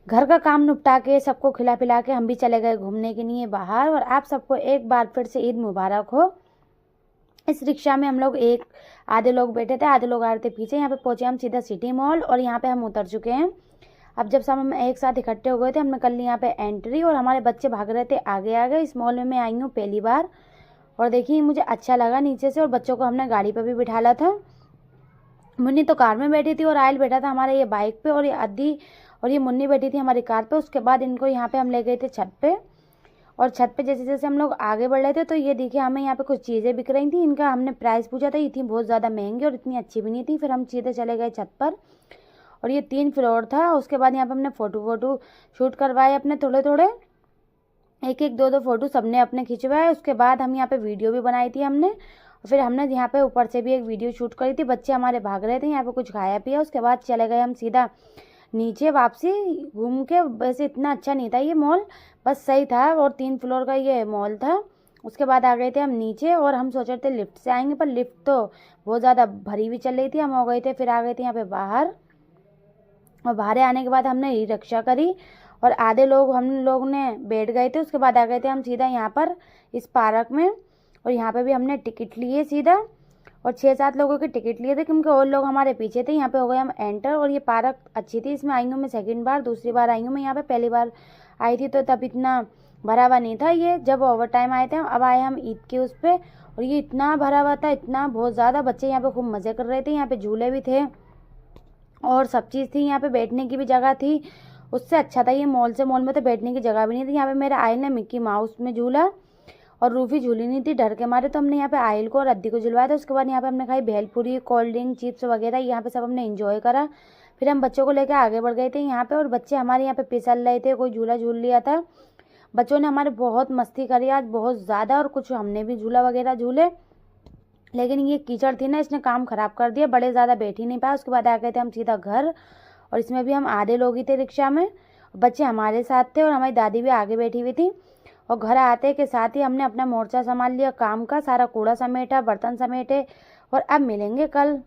घर का काम निपटा के सबको खिला पिला के हम भी चले गए घूमने के लिए बाहर। और आप सबको एक बार फिर से ईद मुबारक हो। इस रिक्शा में हम लोग आधे लोग बैठे थे, आधे लोग आ रहे थे पीछे। यहाँ पे पहुंचे हम सीधा सिटी मॉल और यहाँ पे हम उतर चुके हैं। अब जब सब हम एक साथ इकट्ठे हो गए थे, हमने कर ली यहाँ पे एंट्री और हमारे बच्चे भाग रहे थे आगे आगे। इस मॉल में मैं आई हूँ पहली बार और देखिए मुझे अच्छा लगा नीचे से। और बच्चों को हमने गाड़ी पर भी बिठाला था। मुन्नी तो कार में बैठी थी और आयल बैठा था हमारा ये बाइक पे, और ये अद्दी और ये मुन्नी बैठी थी हमारी कार पे। उसके बाद इनको यहाँ पे हम ले गए थे छत पे। और छत पे जैसे जैसे हम लोग आगे बढ़ रहे थे तो ये देखिए हमें यहाँ पे कुछ चीज़ें बिक रही थी। इनका हमने प्राइस पूछा था, ये थी बहुत ज़्यादा महंगी और इतनी अच्छी भी नहीं थी। फिर हम सीधे चले गए छत पर और ये 3 फ्लोर था। उसके बाद यहाँ पे हमने फ़ोटो शूट करवाए अपने थोड़े थोड़े, एक एक दो दो फोटो सबने अपने खिंचवाए। उसके बाद हम यहाँ पे वीडियो भी बनाई थी हमने। फिर हमने यहाँ पे ऊपर से भी एक वीडियो शूट करी थी। बच्चे हमारे भाग रहे थे, यहाँ पे कुछ खाया पिया। उसके बाद चले गए हम सीधा नीचे वापसी घूम के। वैसे इतना अच्छा नहीं था ये मॉल, बस सही था और 3 फ्लोर का ये मॉल था। उसके बाद आ गए थे हम नीचे और हम सोच रहे थे लिफ्ट से आएंगे, पर लिफ्ट तो बहुत ज़्यादा भरी हुई चल रही थी। हम हो गए थे, फिर आ गए थे यहाँ पे बाहर। और बाहर आने के बाद हमने ई रिक्शा करी और आधे लोग हम लोग ने बैठ गए थे। उसके बाद आ गए थे हम सीधा यहाँ पर इस पार्क में और यहाँ पे भी हमने टिकट लिए सीधा। और 6-7 लोगों की टिकट लिए थे क्योंकि और लोग हमारे पीछे थे। यहाँ पे हो गए हम एंटर और ये पार्क अच्छी थी। इसमें आई हूँ मैं सेकंड बार, दूसरी बार आई हूँ मैं यहाँ पे। पहली बार आई थी तो तब इतना भरा हुआ नहीं था ये, जब ओवर टाइम आए थे हम। अब आए हम ईद के उस पर और ये इतना भरा हुआ था, इतना बहुत ज़्यादा। बच्चे यहाँ पे खूब मज़े कर रहे थे। यहाँ पे झूले भी थे और सब चीज़ थी। यहाँ पे बैठने की भी जगह थी। उससे अच्छा था ये मॉल से। मॉल में तो बैठने की जगह भी नहीं थी। यहाँ पे मेरे आयल ने मिक्की माउस में झूला और रूफी झूली नहीं थी डर के मारे, तो हमने यहाँ पे आयल को और अद्दी को झुलवाया था। उसके बाद यहाँ पे हमने खाई भेलपूरी, कोल्ड ड्रिंक, चिप्स वगैरह। यहाँ पे सब हमने इंजॉय करा। फिर हम बच्चों को लेकर आगे बढ़ गए थे यहाँ पे और बच्चे हमारे यहाँ पे फिसल रहे थे, कोई झूला झूल लिया था। बच्चों ने हमारे बहुत मस्ती करी आज, बहुत ज़्यादा। और कुछ हमने भी झूला वगैरह झूले, लेकिन ये कीचड़ थी ना, इसने काम खराब कर दिया। बड़े ज़्यादा बैठ ही नहीं पाए। उसके बाद आ गए थे हम सीधा घर और इसमें भी हम आधे लोग ही थे रिक्शा में। बच्चे हमारे साथ थे और हमारी दादी भी आगे बैठी हुई थी। और घर आते के साथ ही हमने अपना मोर्चा संभाल लिया काम का, सारा कूड़ा समेटा, बर्तन समेटे। और अब मिलेंगे कल।